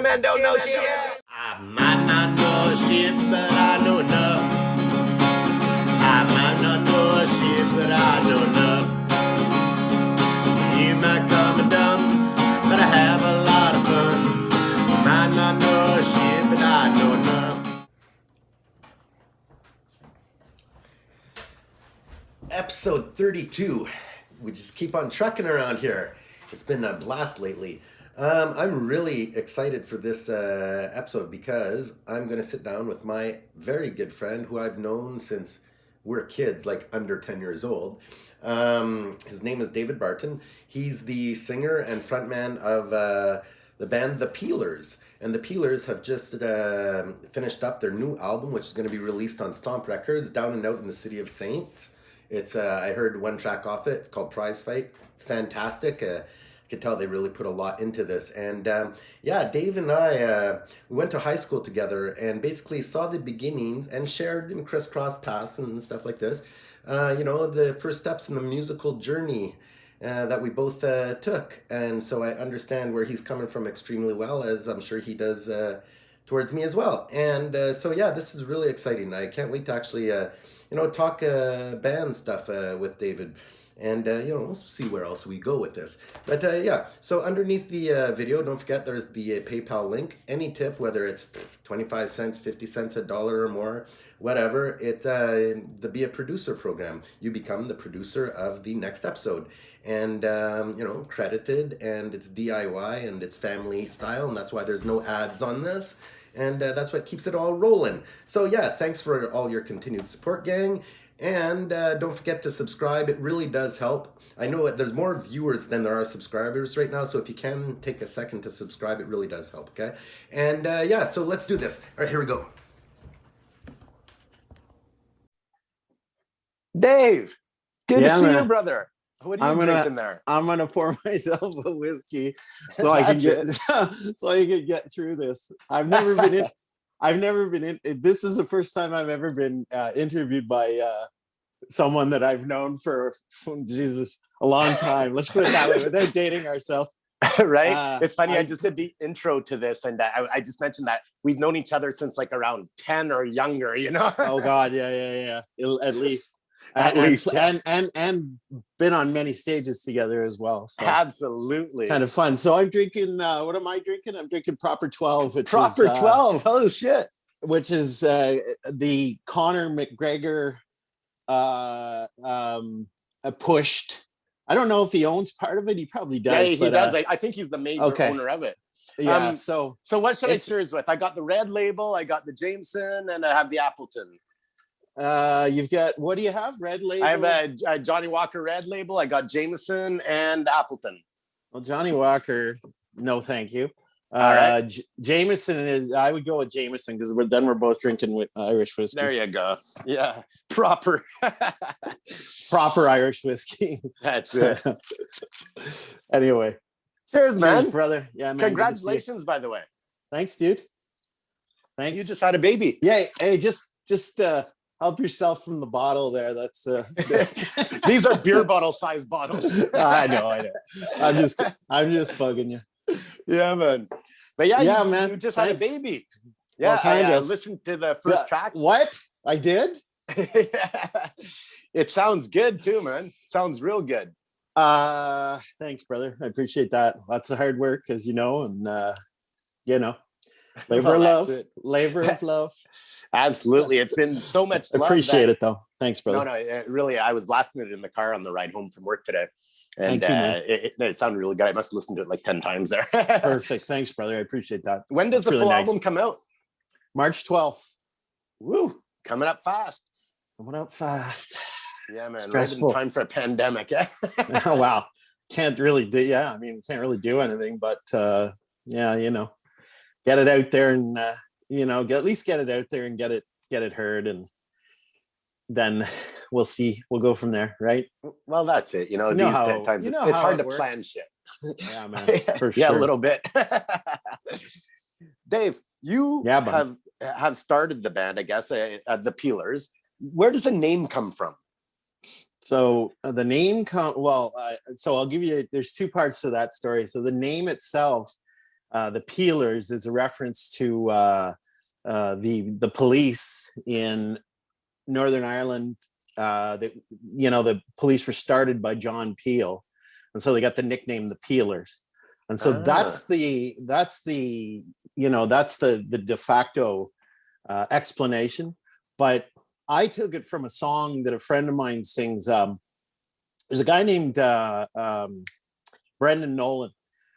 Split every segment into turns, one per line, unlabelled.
man don't know shit.
I might not know shit, but I know enough. I might not know shit, but I know enough. You might call me dumb, but I have a lot of fun. Might not know shit, but I know enough. Episode 32. We just keep on trucking around here. It's been a blast lately. I'm really excited for this episode because I'm going to sit down with my very good friend who I've known since we're kids, like under 10 years old. His name is David Barton. He's the singer and frontman of the band The Peelers. And The Peelers have just finished up their new album, which is going to be released on Stomp Records, down and out in the City of Saints. It's I heard one track off it. It's called Prize Fight. Fantastic. I could tell they really put a lot into this. And Dave and I, we went to high school together and basically saw the beginnings and shared in crisscross paths and stuff like this. The first steps in the musical journey that we both took. And so I understand where he's coming from extremely well, as I'm sure he does towards me as well. And this is really exciting. I can't wait to actually, talk band stuff with David. And, we'll see where else we go with this. But, so underneath the video, don't forget there's the PayPal link. Any tip, whether it's 25 cents, 50 cents, $1 or more, whatever, it's the Be a Producer program. You become the producer of the next episode. And, credited, and it's DIY, and it's family style, and that's why there's no ads on this. And that's what keeps it all rolling. So, thanks for all your continued support, gang. And don't forget to subscribe. It really does help. I know there's more viewers than there are subscribers right now, so if you can take a second to subscribe, it really does help, okay? And so let's do this. All right, here we go.
Dave, good to see you, brother. What are you drinking there?
I'm gonna pour myself a whiskey so I can get through this. I've never been in. This is the first time I've ever been interviewed by someone that I've known for a long time. Let's put it that way, without dating ourselves.
Right? It's funny. I just did the intro to this, and I just mentioned that we've known each other since like around 10 or younger.
Oh God, yeah. At least. And been on many stages together as well. So
absolutely,
kind of fun. So I'm drinking. What am I drinking? I'm drinking Proper 12. Which
Proper
is,
12. Oh shit!
Which is the Conor McGregor pushed. I don't know if he owns part of it. He probably does.
Yeah, he does. I think he's the major owner of it.
Yeah.
So what should I cheers with? I got the Red Label, I got the Jameson, and I have the Appleton.
You've got, what do you have? Red Label?
I have a Johnny Walker Red Label. I got Jameson and Appleton.
Well, Johnny Walker, no thank you.
All right.
Jameson is, I would go with Jameson because we're both drinking with Irish whiskey.
There you go. Yeah, proper
Irish whiskey.
That's it.
Anyway.
Cheers, man.
Cheers, brother. Yeah, man.
Congratulations, by the way.
Thanks, dude. Thanks.
You just had a baby.
Yeah. Hey, just help yourself from the bottle there. That's
these are beer bottle size bottles.
I know. I'm just bugging you.
Yeah, man. But
man.
You just had a baby. Yeah,
well,
I listened to the first track.
What? I did?
It sounds good too, man. Sounds real good.
Thanks, brother. I appreciate that. Lots of hard work, as you know, and labor of love.
Absolutely. It's been so much love.
Appreciate it though. Thanks, brother.
No, really, I was blasting it in the car on the ride home from work today. And
Thank you,
it sounded really good. I must have listened to it like 10 times there.
Perfect. Thanks, brother. I appreciate that.
When does the full album come out?
March 12th.
Woo. Coming up fast. Yeah, man.
Stressful.
Right in time for a pandemic.
Oh, wow. Can't really do anything, but get it out there and at least get it out there and get it heard, and then we'll see. We'll go from there, right?
Well, that's it. These times it's hard to plan shit.
Yeah, man. For sure.
Yeah, a little bit. Dave, you have started the band, I guess, the Peelers. Where does the name come from?
So the name so I'll give you, there's two parts to that story. So the name itself, the Peelers is a reference to the police in Northern Ireland. That the police were started by John Peel, and so they got the nickname the Peelers. And so that's the de facto explanation. But I took it from a song that a friend of mine sings. There's a guy named Brendan Nolan,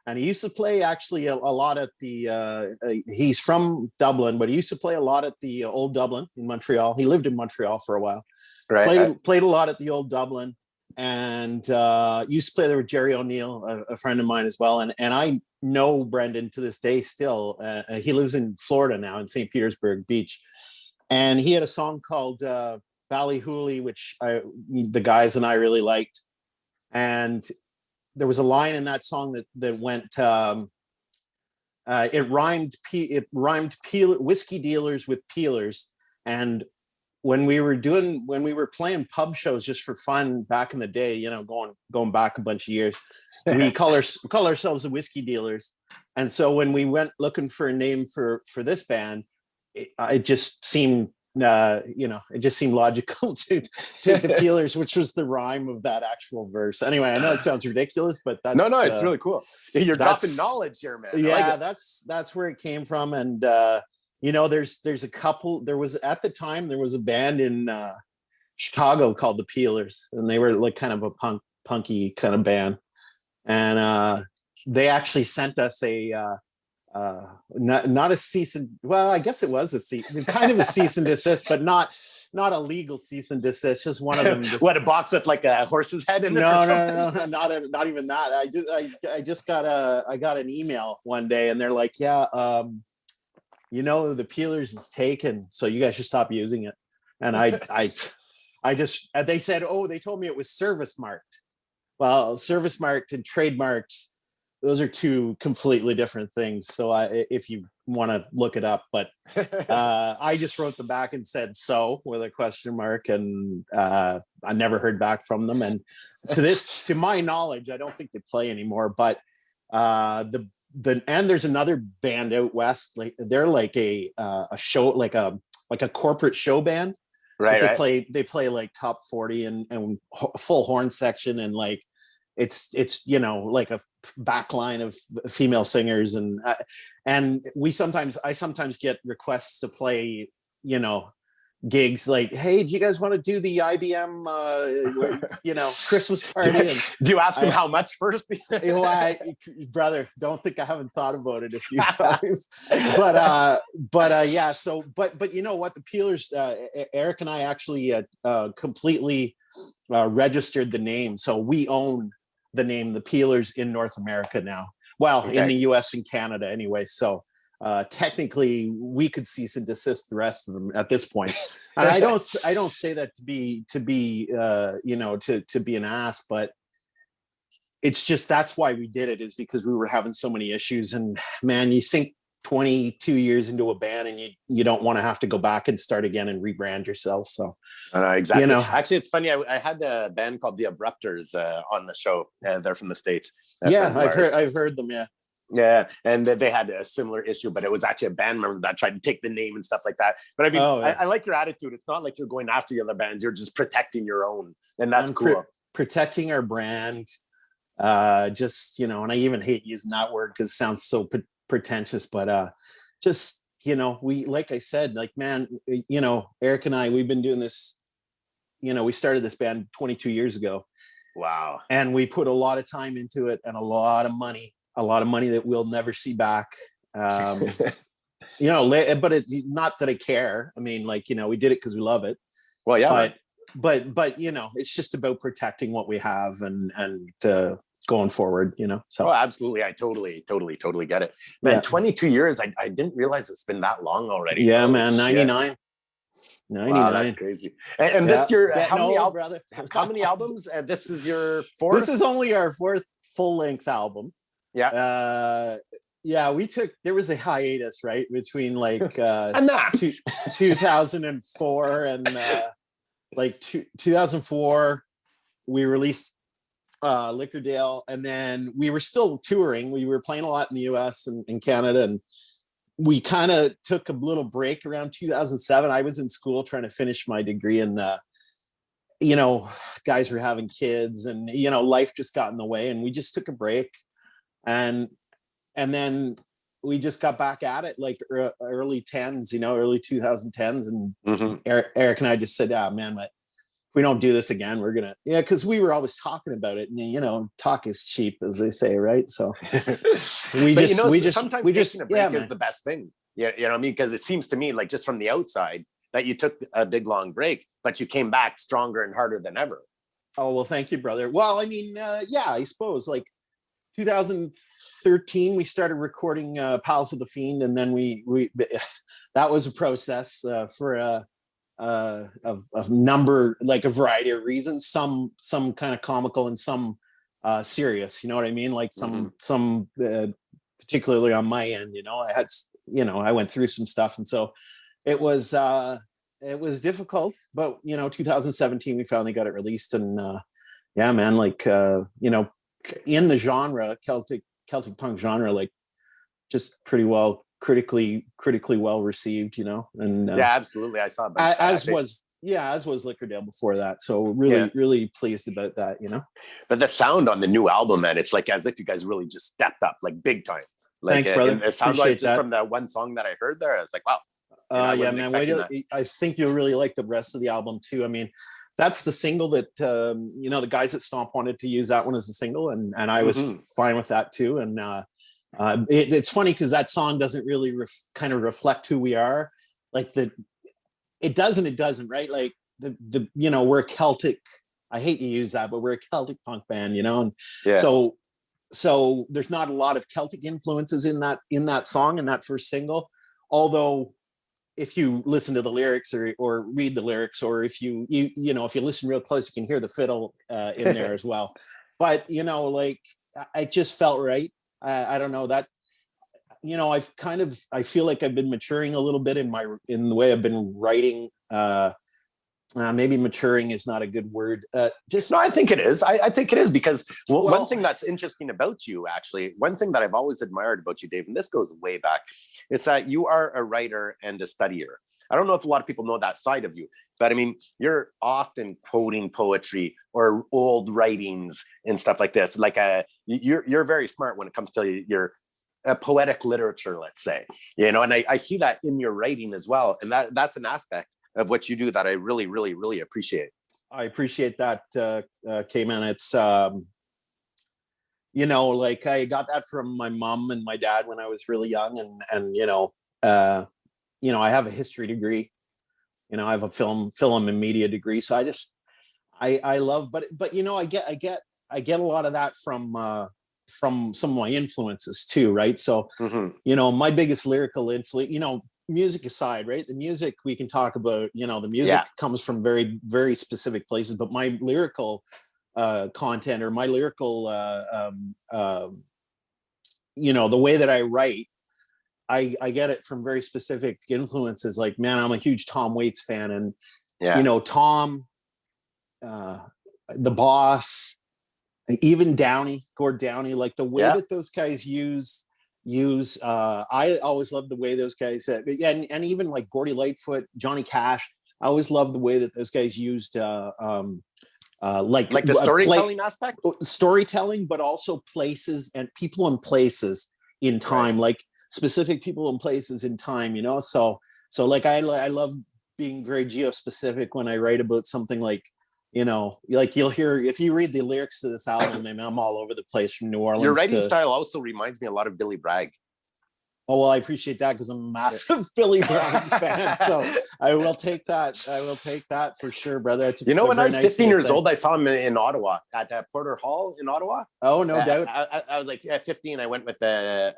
and he used to play actually a lot at the. He's from Dublin, but he used to play a lot at the Old Dublin in Montreal. He lived in Montreal for a while. Right. Played a lot at the Old Dublin, and used to play there with Jerry O'Neill, a friend of mine as well. And I know Brendan to this day still. He lives in Florida now, in St. Petersburg Beach. And he had a song called Ballyhooly, which the guys and I really liked. And there was a line in that song that went, it rhymed whiskey dealers with peelers. And when we were playing pub shows just for fun back in the day, going back a bunch of years, we call ourselves the whiskey dealers. And so when we went looking for a name for this band, it just seemed logical to the Peelers, which was the rhyme of that actual verse. Anyway, I know it sounds ridiculous, but that's
no, it's really cool. You're dropping knowledge here, man.
Yeah, that's where it came from. And there's a couple. There was at the time there was a band in Chicago called the Peelers, and they were like kind of a punky kind of band. And they actually sent us a not a cease and, well, I guess it was kind of a cease and desist, but not a legal cease and desist. Just one of them.
What, a box with like a horse's head in it?
No, not even that. I got an email one day, and they're like, yeah, the Peelers is taken, so you guys should stop using it. And they said, they told me it was service marked. Well, service marked and trademarked, those are two completely different things. So if you want to look it up, but I just wrote them back and said "so" with a question mark, and I never heard back from them. And to my knowledge, I don't think they play anymore. But and there's another band out west, like they're like a show, like a corporate show band. Right. They play like top 40 and full horn section, and like it's like a backline of female singers, and I sometimes get requests to play gigs like, hey, do you guys want to do the IBM Christmas party? And
do you ask them how much first?
Brother, don't think I haven't thought about it a few times. But yeah, so but you know what, the Peelers, Eric and I actually completely registered the name, so we own the name the Peelers in North America now. Well, in the US and Canada anyway. So technically we could cease and desist the rest of them at this point. And I don't say that to be an ass, but it's just, that's why we did it, is because we were having so many issues. And man, you sink 22 years into a band, and you don't want to have to go back and start again and rebrand yourself. So
exactly. Actually, it's funny. I had a band called the Abrupters on the show. They're from the States.
I've heard them.
Yeah, and they had a similar issue, but it was actually a band member that tried to take the name and stuff like that. But I mean, I like your attitude. It's not like you're going after the other bands. You're just protecting your own, and that's cool. Protecting our brand. And I even hate using that word because it sounds so pretentious, but we, like I said, like, man, Eric and I, we've been doing this, we started this band 22 years ago. Wow. And
we put a lot of time into it, and a lot of money that we'll never see back. But it's not that I care. I mean, like, we did it because we love it.
Well, yeah,
but it's just about protecting what we have and going forward, so.
Oh, absolutely. I totally get it, man. 22 years. I didn't realize it's been that long already.
Yeah, man. 99.
Wow, that's crazy. And this year, how many albums? This is your fourth?
This is only our fourth full-length album.
Yeah.
There was a hiatus, right, between like 2004 and 2004 we released Lickerdale, and then we were still touring. We were playing a lot in the US and in Canada, and we kind of took a little break around 2007. I was in school trying to finish my degree, and you know, guys were having kids, and you know, life just got in the way, and we just took a break, and then we just got back at it like early 10s, you know, early 2010s, and Eric and I just said, man, if we don't do this again, we're gonna, because we were always talking about it, and you know, talk is cheap, as they say, right? So we just
taking a break is the best thing. Yeah, you know what I mean? Because it seems to me, like, just from the outside, that you took a big long break, but you came back stronger and harder than ever.
Oh, well, thank you, brother. Well, I mean, yeah, I suppose like 2013 we started recording Pals of the Fiend, and then we that was a process for of number, like a variety of reasons, some kind of comical and some serious, you know what I mean, like some particularly on my end, you know, I went through some stuff, and so it was difficult, but you know, 2017 we finally got it released, and yeah, man, like you know, in the genre, Celtic punk genre, like just pretty well critically well received, you know, and
yeah, absolutely, I saw that.
as was Lickerdale before that, so really pleased about that, you know.
But the sound on the new album, man, it's like as if you guys really just stepped up, like big time. Like,
thanks, brother.
It sounds like just from that one song that I heard there, I was like, wow.
Yeah, man, I think you'll really like the rest of the album too. I mean, that's the single that you know, the guys at Stomp wanted to use that one as a single, and I was fine with that too. And it's funny because that song doesn't really kind of reflect who we are. Like it doesn't, right? Like the you know, we're a Celtic. I hate to use that, but we're a Celtic punk band, you know, and so there's not a lot of Celtic influences in that song, in that first single, although if you listen to the lyrics or read the lyrics, or if you know, if you listen real close, you can hear the fiddle in there as well. But you know, like, I just felt right. I don't know, that, you know, I feel like I've been maturing a little bit in the way I've been writing. Maybe maturing is not a good word.
No, I think it is. I think it is, because one thing that's interesting about you, actually, one thing that I've always admired about you, Dave, and this goes way back, is that you are a writer and a studier. I don't know if a lot of people know that side of you, but I mean, you're often quoting poetry or old writings and stuff like this. Like you're very smart when it comes to your poetic literature, let's say, you know, and I see that in your writing as well. And that's an aspect of what you do that I really, really, really appreciate.
I appreciate that, K-Man. It's, you know, like, I got that from my mom and my dad when I was really young, and you know, I have a history degree, you know, I have a film and media degree, so I love, but you know, I get a lot of that from some of my influences too, right? So, you know, my biggest lyrical influence, you know, music aside, right? The music we can talk about, you know, the music comes from very, very specific places, but my lyrical content, or my lyrical you know, the way that I write, I get it from very specific influences. Like, man, I'm a huge Tom Waits fan, and you know, Tom, the Boss, even Gord Downey, like the way that those guys use I always loved the way those guys and even like Gordy Lightfoot, Johnny Cash, I always loved the way that those guys used like
the storytelling aspect,
storytelling, but also places and people and places in time, like specific people and places in time, you know. So like I love being very geospecific when I write about something, like, you know, like you'll hear, if you read the lyrics to this album, I mean, I'm all over the place from New Orleans.
Your writing style also reminds me a lot of Billy Bragg.
Oh, well, I appreciate that, because I'm a massive Billy Bragg fan. So I will take that. For sure, brother. It's,
you know, when I was 15 years old, I saw him in Ottawa at Porter Hall in Ottawa.
Oh, no doubt.
I was like, 15. I went with a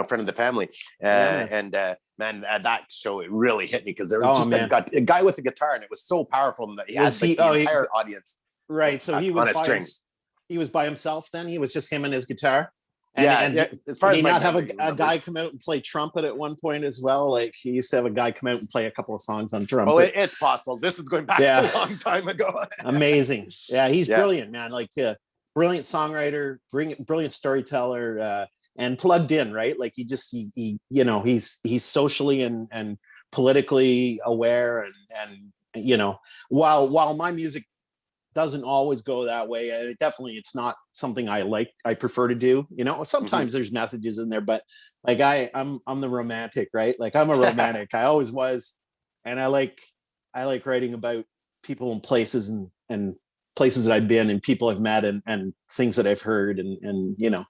friend of the family, man, at that show it really hit me, because there was a guy with a guitar, and it was so powerful that he had the entire audience.
Right, so he was by himself then. He was just him and his guitar. And
as far as
not have a guy come out and play trumpet at one point as well. Like, he used to have a guy come out and play a couple of songs on trumpet.
Oh, it's possible. This is going back a long time ago.
Amazing. Yeah, he's brilliant, man. Like, brilliant songwriter, brilliant storyteller, and plugged in, right? Like he you know, he's socially and politically aware, and you know, while my music doesn't always go that way, it's not something I prefer to do, you know. Sometimes there's messages in there, but like I'm the romantic, right? Like I'm a romantic. I always was, and I like writing about people and places and places that I've been and people I've met and things that I've heard, and you know,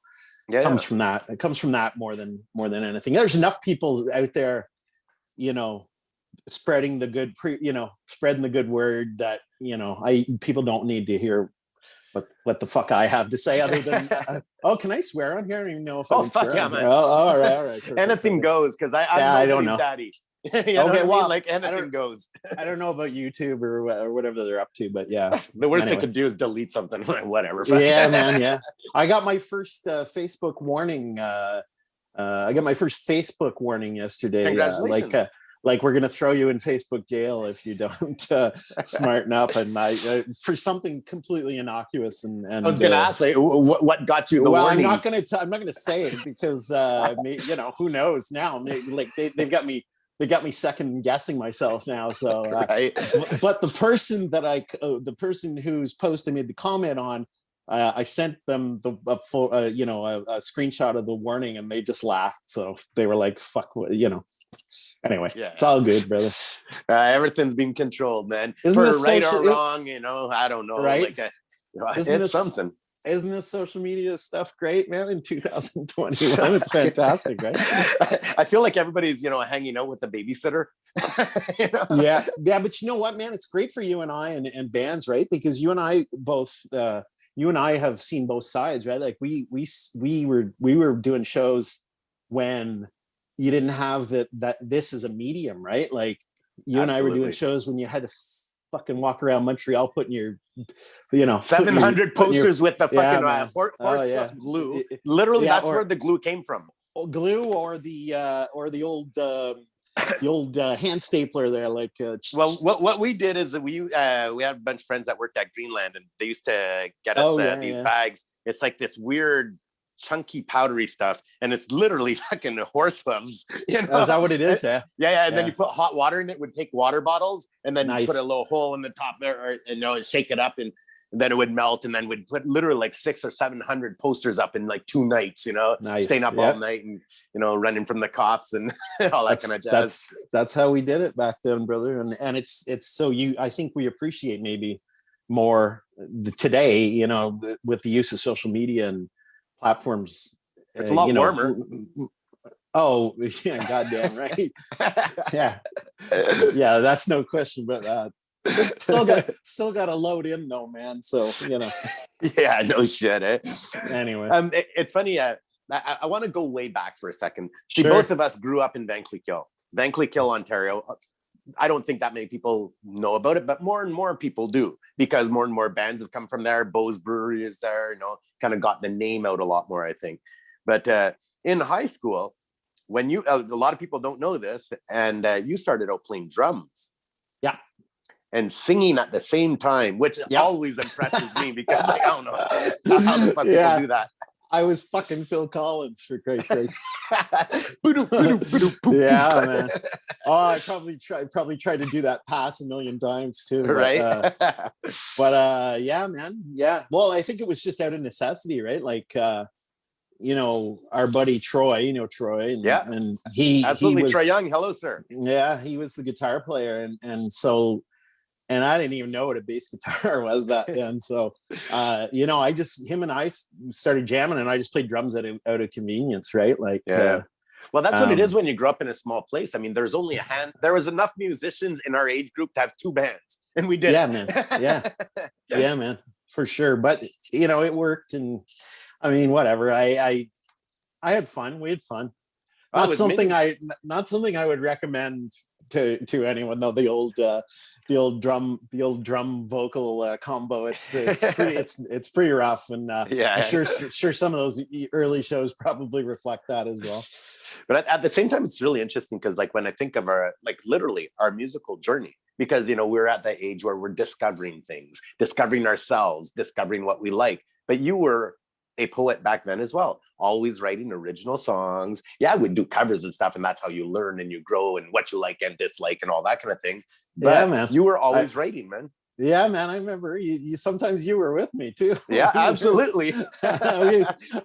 comes from that. It comes from that more than anything. There's enough people out there, you know, spreading the good spreading the good word that, you know, people don't need to hear what the fuck I have to say, other than oh, can I swear on here? I don't even know if I can swear. Yeah, man. All right. Perfect,
anything goes, because I don't know. Daddy. Okay, well, like anything goes.
I don't know about YouTube or whatever they're up to, but yeah.
The worst they could do is delete something. Whatever.
Yeah, man. Yeah, I got my first Facebook warning. I got my first Facebook warning yesterday.
Congratulations.
Like we're gonna throw you in Facebook jail if you don't smarten up, and for something completely innocuous. And
I was gonna ask, like, what got you the warning?
I'm not gonna say it because you know, who knows now? Like they've got me. They got me second guessing myself now. So,
right.
But the person whose post I made the comment on, I sent them a screenshot of the warning, and they just laughed. So they were like, "Fuck," you know. Anyway, it's all good, brother.
Everything's being controlled, man. For right or wrong, you know, I don't know.
Right?
Like it's something.
Isn't this social media stuff great, man? In 2021, it's fantastic, right?
I feel like everybody's, you know, hanging out with a babysitter.
You know? Yeah, but you know what, man? It's great for you and I and bands, right? Because you and I both, you and I have seen both sides, right? Like we were doing shows when you didn't have that this is a medium, right? Like you and I were doing shows when you had to fucking walk around Montreal putting your, you know,
700 posters with the fucking horse stuff glue. Literally, that's where the glue came from.
Glue or the old hand stapler there. Like,
well, what we did is that we had a bunch of friends that worked at Greenland, and they used to get us these bags. It's like this weird chunky powdery stuff, and it's literally fucking horse hooves, you know?
Is that what it is?
And then you put hot water in it. Would take water bottles and then you put a little hole in the top there, and you know, shake it up, and then it would melt, and then we'd put literally like 600 or 700 posters up in like 2 nights, you know. Staying up all night, and you know, running from the cops and all that kind of jazz.
That's how we did it back then, brother. And it's so I think we appreciate maybe more today, you know, with the use of social media and platforms.
It's a lot warmer.
Oh yeah, goddamn right. yeah, that's no question. But still got to load in though, man. So you know.
Yeah, no shit.
Anyway,
it's funny. I want to go way back for a second. See, both of us grew up in Vankleek Hill, Ontario. I don't think that many people know about it, but more and more people do, because more and more bands have come from there. Beau's Brewery is there, you know, kind of got the name out a lot more, I think. But in high school, when a lot of people don't know this, and you started out playing drums.
Yeah.
And singing at the same time, which always impresses me, because like, I don't know how the fuck people do that.
I was fucking Phil Collins, for Christ's sake. Yeah, man. Oh, I probably tried to do that pass a million times too.
Right.
But yeah, man. Yeah. Well, I think it was just out of necessity, right? Like, you know, our buddy Troy, you know, Troy. And he was,
Troy Young. Hello, sir.
Yeah. He was the guitar player. And so, and I didn't even know what a bass guitar was back then. So, you know, him and I started jamming, and I just played drums out of convenience, right? Like,
well, that's what it is when you grow up in a small place. I mean, there was enough musicians in our age group to have 2 bands, and we did.
Yeah, man. Yeah, man, for sure. But you know, it worked, and I mean, whatever. I had fun. We had fun. Not something I would recommend to anyone though. The old drum vocal combo. It's pretty rough, and I'm sure some of those early shows probably reflect that as well.
But at the same time, it's really interesting, because like when I think of literally our musical journey, because, you know, we're at the age where we're discovering things, discovering ourselves, discovering what we like. But you were a poet back then as well, always writing original songs. Yeah, we'd do covers and stuff, and that's how you learn and you grow and what you like and dislike and all that kind of thing. But yeah, man, you were always writing, man.
Yeah, man, I remember you sometimes you were with me too.
Yeah, absolutely.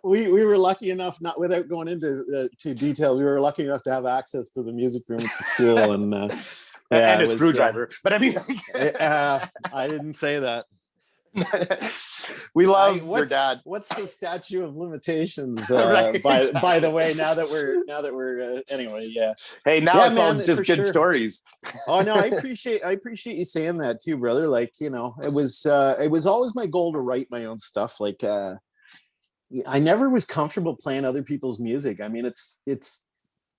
we were lucky enough, not without going into to details, we were lucky enough to have access to the music room at the school, and
and a screwdriver. But I mean,
I didn't say that.
We love your dad.
What's the statute of limitations? Right, by the way, now that we're anyway, yeah.
Hey, now it's all just good stories.
Oh no, I appreciate you saying that too, brother. Like, you know, it was always my goal to write my own stuff. Like, I never was comfortable playing other people's music. I mean, it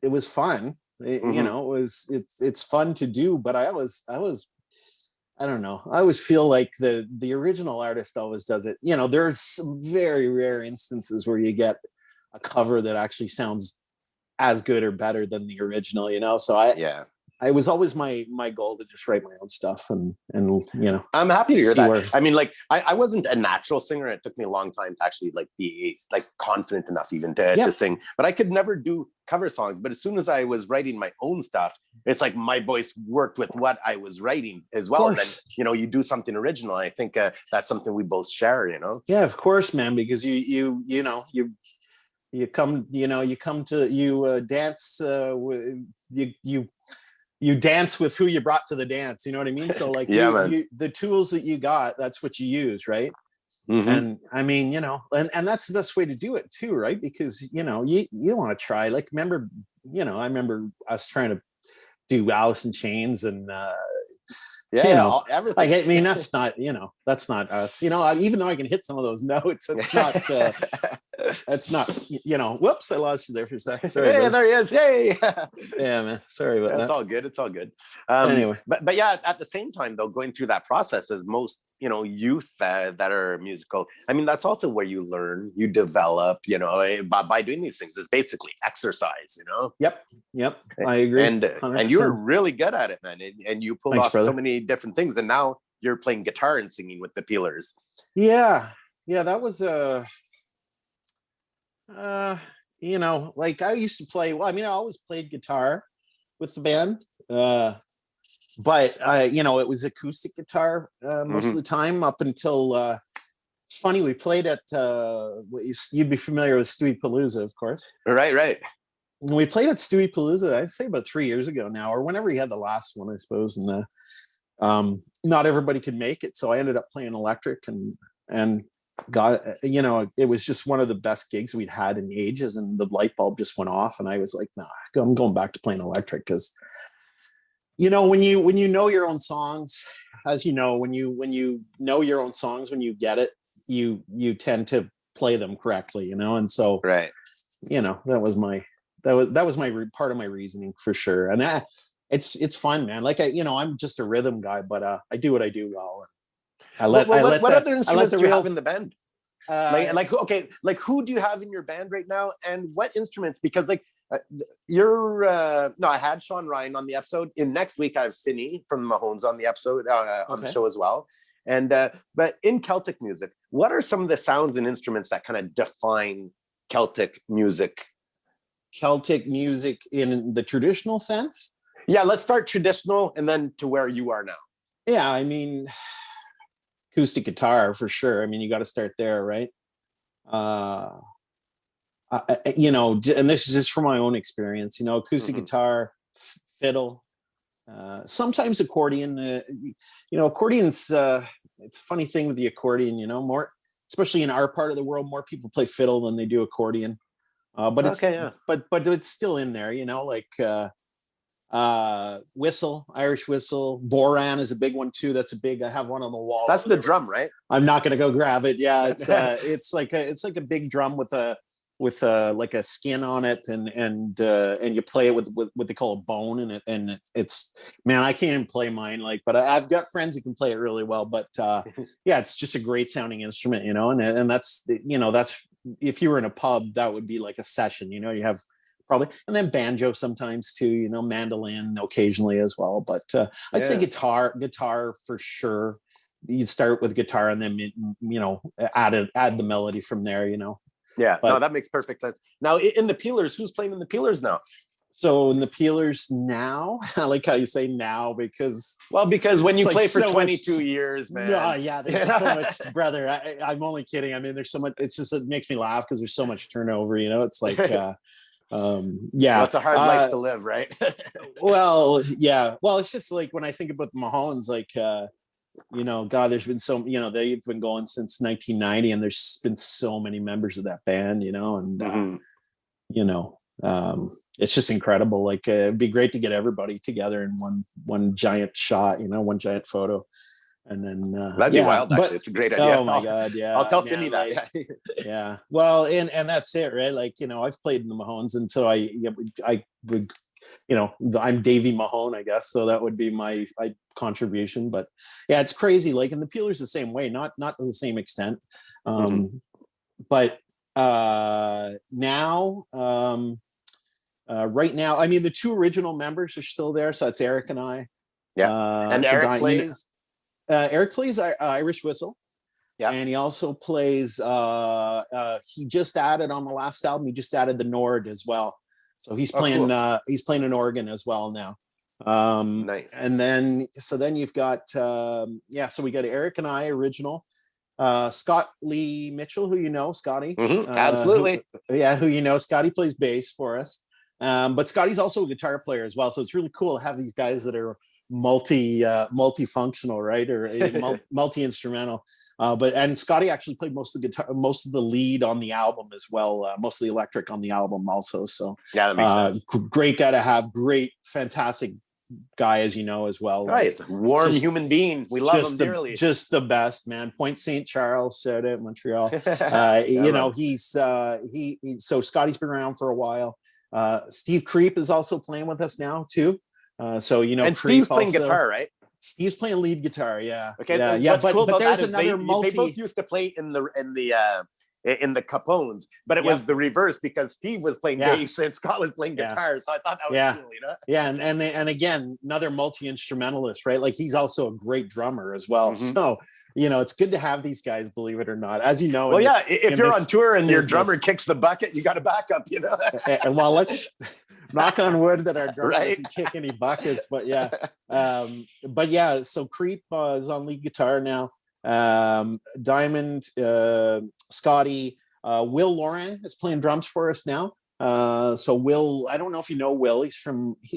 was fun. You know, it's fun to do, but I don't know. I always feel like the original artist always does it. You know, there's some very rare instances where you get a cover that actually sounds as good or better than the original, you know? So it was always my goal to just write my own stuff and you know.
I'm happy to hear that. I mean, like, I wasn't a natural singer. It took me a long time to actually like be like confident enough even to sing, but I could never do cover songs. But as soon as I was writing my own stuff, it's like my voice worked with what I was writing as well. And then, you know, you do something original. I think that's something we both share, you know?
Yeah, of course, man, because you know, you dance you dance with who you brought to the dance, you know what I mean? So like, the tools that you got, that's what you use, right? And I mean, you know, and that's the best way to do it too, right? Because, you know, you want to try, like, I remember us trying to do Alice in Chains and you know, everything. Like, I mean, that's not us, you know, even though I can hit some of those notes, it's not that's not, you know. Whoops, I lost you there for a second. Sorry.
Hey, there he is. Hey.
Yeah, man, sorry about that.
It's all good. It's all good.
Anyway,
but yeah, at the same time though, going through that process, as most, you know, youth that are musical, I mean, that's also where you learn, you develop, you know, by doing these things. Is basically exercise, you know.
Yep, I agree.
And you're really good at it, man, and you pulled off so many different things, and now you're playing guitar and singing with the Peelers.
Yeah, that was you know, like, I used to play, well, I mean, I always played guitar with the band, but you know, it was acoustic guitar most of the time up until it's funny, we played at you'd be familiar with Stewie Palooza, of course.
Right.
And we played at Stewie Palooza, I'd say about 3 years ago now, or whenever he had the last one, I suppose. And not everybody could make it, so I ended up playing electric and got, you know, it was just one of the best gigs we'd had in ages, and the light bulb just went off, and I was like, nah, I'm going back to playing electric. Because, you know, when you know your own songs, as you know, when you know your own songs, when you get it, you tend to play them correctly, you know. And so,
right,
you know, that was my part of my reasoning for sure. And it's fun, man. Like, I'm just a rhythm guy, but I do what I do well.
What other instruments do you have in the band? Like who do you have in your band right now, and what instruments? Because like I had Sean Ryan on the episode. In next week I have Finney from the Mahones on the episode on the show as well. And but in Celtic music, what are some of the sounds and instruments that kind of define Celtic music?
Celtic music in the traditional sense?
Yeah, let's start traditional and then to where you are now.
Yeah, I mean, acoustic guitar for sure. I mean, you got to start there, right? You know, and this is just from my own experience, you know, acoustic guitar, fiddle, sometimes accordion. You know, accordion's it's a funny thing with the accordion, you know, more, especially in our part of the world, more people play fiddle than they do accordion. But it's but it's still in there, you know, like whistle, Irish whistle. Boran is a big one too. That's a big, I have one on the wall.
That's the drum, right?
I'm not gonna go grab it. Yeah, it's like a big drum with like a skin on it, and you play it with what they call a bone, and it's man, I can't even play mine, like, but I've got friends who can play it really well. But yeah, it's just a great sounding instrument, you know, and that's, you know, that's, if you were in a pub, that would be like a session, you know, you have probably, and then banjo sometimes too, you know, mandolin occasionally as well. But I'd say guitar for sure. You start with guitar and then, you know, add the melody from there, you know.
Yeah, no, that makes perfect sense. Now in the Peelers, who's playing in the Peelers now?
So in the Peelers now, I like how you say now because
when you play for 22 years, man.
No, yeah, there's so much, brother. I'm only kidding. I mean, there's so much. It's just, it makes me laugh because there's so much turnover. You know, it's like, yeah.
Well, it's a hard life to live, right?
Well, yeah. Well, it's just like when I think about the Mulhollands, like, you know, God, there's been so, you know, they've been going since 1990, and there's been so many members of that band, you know, and you know, it's just incredible. Like, it'd be great to get everybody together in one giant shot, you know, one giant photo. And then
that'd be wild. Actually, it's a great idea.
Oh my God, yeah.
I'll tell Finney that.
Like, yeah. Well, and that's it, right? Like, you know, I've played in the Mahones, and so I would, you know, I'm Davey Mahone, I guess. So that would be my contribution. But yeah, it's crazy. Like, in the Peelers the same way, not to the same extent. But now, right now, I mean, the two original members are still there. So it's Eric and I.
Yeah. And Eric plays.
Eric plays Irish whistle. Yeah. And he also plays, he just added on the last album, he just added the Nord as well. So he's playing, he's playing an organ as well now.
Nice.
And then you've got, so we got Eric and I original, Scott Lee Mitchell, who you know, Scotty.
Absolutely.
Who you know, Scotty plays bass for us. But Scotty's also a guitar player as well. So it's really cool to have these guys that are multifunctional, right? Or multi-instrumental. And Scotty actually played most of the lead on the album as well, most of the electric on the album also. So
yeah, that makes sense.
Great guy to have, fantastic guy, as you know, as well.
Right, a warm human being. We love him dearly.
Just the best, man. Point St. Charles, shout out Montreal. You know, he's so Scotty's been around for a while. Steve Creep is also playing with us now too. So, you know,
and Steve's playing guitar, right?
Steve's playing lead guitar, yeah.
Okay,
yeah.
What's cool
but
about
there's
that
another
they both used to play in the Capones, but it was the reverse because Steve was playing bass and Scott was playing guitar. So I thought that was cool, you know?
Yeah, and again, another multi-instrumentalist, right? Like, he's also a great drummer as well. So, you know, it's good to have these guys, believe it or not. As you know,
well, if you're on tour and your drummer kicks the bucket, you got a backup, you know?
And well, let's knock on wood that our drummer doesn't kick any buckets, but so Creep is on lead guitar now. Diamond, Scotty, Will Lauren is playing drums for us now. So Will, I don't know if you know Will, he's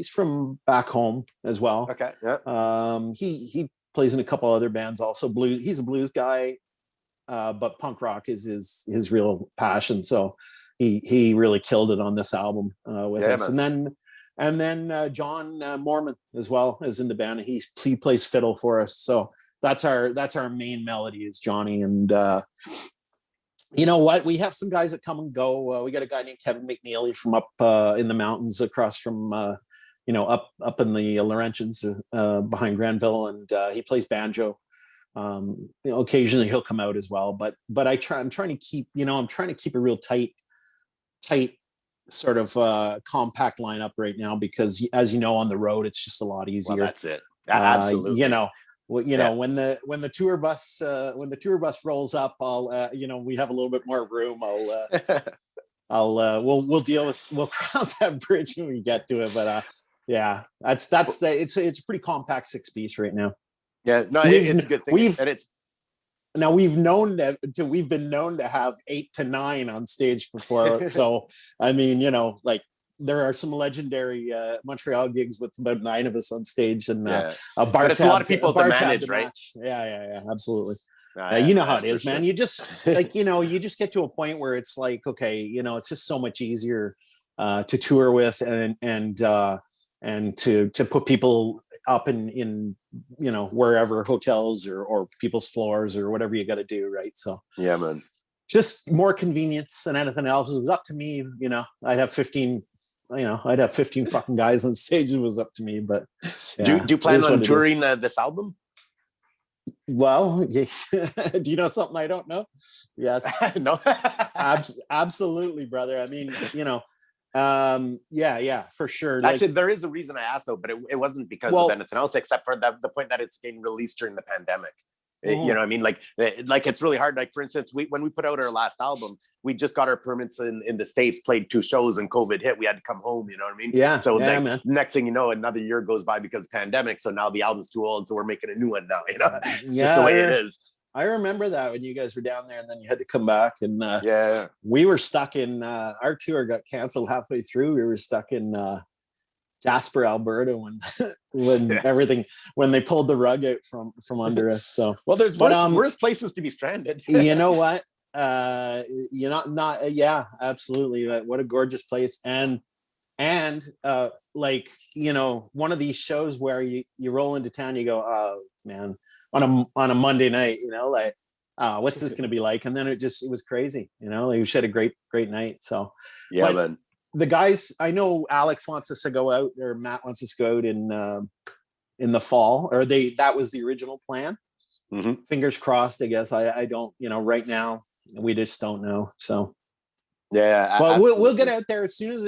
from back home as well.
Okay. Yeah.
He plays in a couple other bands also. He's a blues guy, but punk rock is his real passion. So he really killed it on this album with us. Man. And then John Mormon as well is in the band. He plays fiddle for us. So that's our main melody is Johnny. And you know what? We have some guys that come and go. We got a guy named Kevin McNeely from up in the mountains across from you know, up in the Laurentians behind Granville, and he plays banjo. You know, occasionally he'll come out as well, but I'm trying to keep a real tight sort of compact lineup right now, because as you know, on the road it's just a lot easier.
Well, that's it. Absolutely.
You know, when the tour bus rolls up, I'll you know, we have a little bit more room. We'll cross that bridge when we get to it. But it's a pretty compact 6-piece right now.
Yeah, no, it's a good thing.
We've been known to have 8 to 9 on stage before. So I mean, you know, like, there are some legendary Montreal gigs with about 9 of us on stage, and
but it's a lot of people to manage, right?
Yeah, absolutely. You know how it is, man. You just like, you know, you just get to a point where it's like, okay, you know, it's just so much easier to tour with and to put people up in you know, wherever, hotels or people's floors or whatever you got to do, right? So
yeah, man,
just more convenience than anything else. It was up to me, you know, I'd have 15 fucking guys on stage. It was up to me. But
do you plan on touring this album?
Well, do you know something I don't know? Yes.
No.
Absolutely, brother. I mean, you know, Yeah, for sure.
Actually, there is a reason I asked though, but it wasn't because of anything else, except for the point that it's getting released during the pandemic. You know what I mean? Like it's really hard. Like, for instance, when we put out our last album, we just got our permits in the States, played 2 shows, and COVID hit. We had to come home, you know what I mean?
Yeah.
So
man.
next thing you know, another year goes by because of pandemic. So now the album's too old, so we're making a new one now, you know? It's just the way it is.
I remember that when you guys were down there and then you had to come back. And
yeah,
we were stuck in, our tour got canceled halfway through. We were stuck in Jasper, Alberta when they pulled the rug out from under us. So
well, there's worse places to be stranded.
You know what? Yeah, absolutely. What a gorgeous place. And like, you know, one of these shows where you roll into town, you go, oh man, on a Monday night, you know, like, what's this going to be like? And then it was crazy, you know, like, we had a great night. So
yeah, man.
The guys, I know Alex wants us to go out, or Matt wants us to go out in the fall, or that was the original plan.
Mm-hmm.
Fingers crossed, I guess. I don't, you know, right now we just don't know. So
yeah,
but we'll get out there as soon as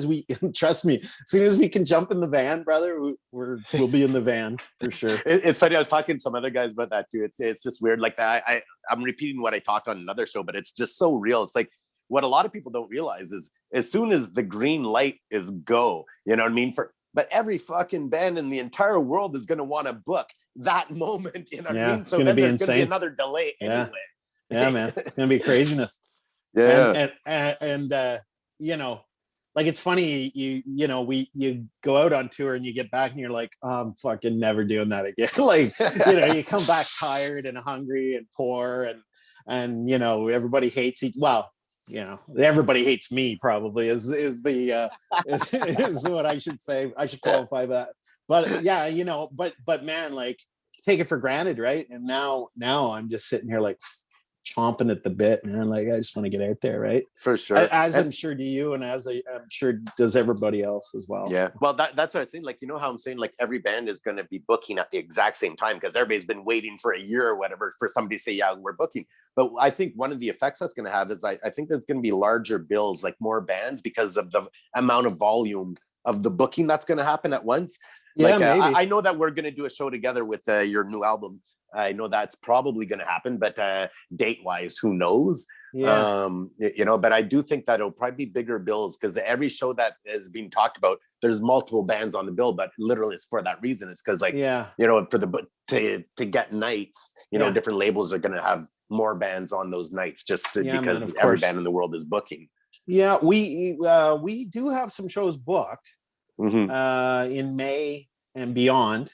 we trust me, as soon as we can jump in the van, brother, we'll be in the van for sure.
It's funny, I was talking to some other guys about that too. It's just weird. Like I'm repeating what I talked on another show, but it's just so real. It's like what a lot of people don't realize is as soon as the green light is go, you know what I mean? But every fucking band in the entire world is going to want to book that moment, you know what I mean? So then there's going to be another delay anyway.
Yeah, man, it's going to be craziness.
Yeah.
And you know, like, it's funny, you know, you go out on tour and you get back and you're like, oh, I'm fucking never doing that again. Like, you know, you come back tired and hungry and poor and you know, everybody hates you know, everybody hates me probably is what I should say. I should qualify that. But yeah, you know, but man, like, take it for granted, right? And now I'm just sitting here like chomping at the bit, man. Like, I just want to get out there, right?
For sure.
I'm sure do you, and I'm sure does everybody else as well.
Yeah. Well, that's what I'm saying. Like, you know how I'm saying, like, every band is going to be booking at the exact same time because everybody's been waiting for a year or whatever for somebody to say, yeah, we're booking. But I think one of the effects that's going to have is I think there's going to be larger bills, like more bands, because of the amount of volume of the booking that's going to happen at once.
Yeah,
like,
maybe.
I know that we're going to do a show together with your new album. I know that's probably going to happen, but date wise, who knows?
Yeah.
You know, but I do think that it'll probably be bigger bills because every show that is being talked about, there's multiple bands on the bill, but literally it's for that reason. It's because, like, you know, for to get nights, you know, different labels are going to have more bands on those nights just because every band in the world is booking.
Yeah, we do have some shows booked in May and beyond.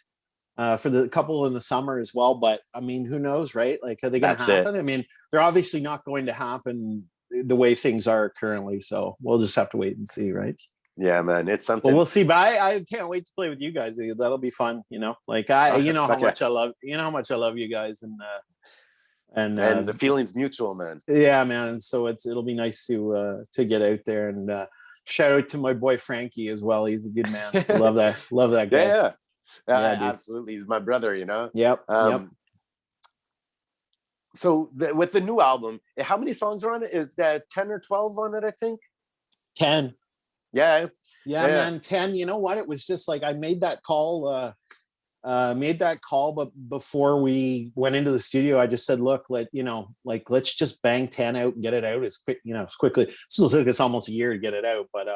For the couple in the summer as well, but I mean, who knows, right? Like, are they going to happen? I mean, they're obviously not going to happen the way things are currently, so we'll just have to wait and see, right?
Yeah, man, it's something.
Well, we'll see, but I can't wait to play with you guys. That'll be fun, you know. Like, you know how much I love you guys, and
the feeling's mutual, man.
Yeah, man. So it'll be nice to get out there, and shout out to my boy Frankie as well. He's a good man. love that guy.
Yeah. Absolutely, he's my brother, you know.
Yep.
So with the new album, how many songs are on it? Is that 10 or 12 on it? I think
10.
Yeah,
man, 10. You know what? It was just like I made that call. But before we went into the studio, I just said, look, let's just bang 10 out and get it out as quickly. It still took us almost a year to get it out, but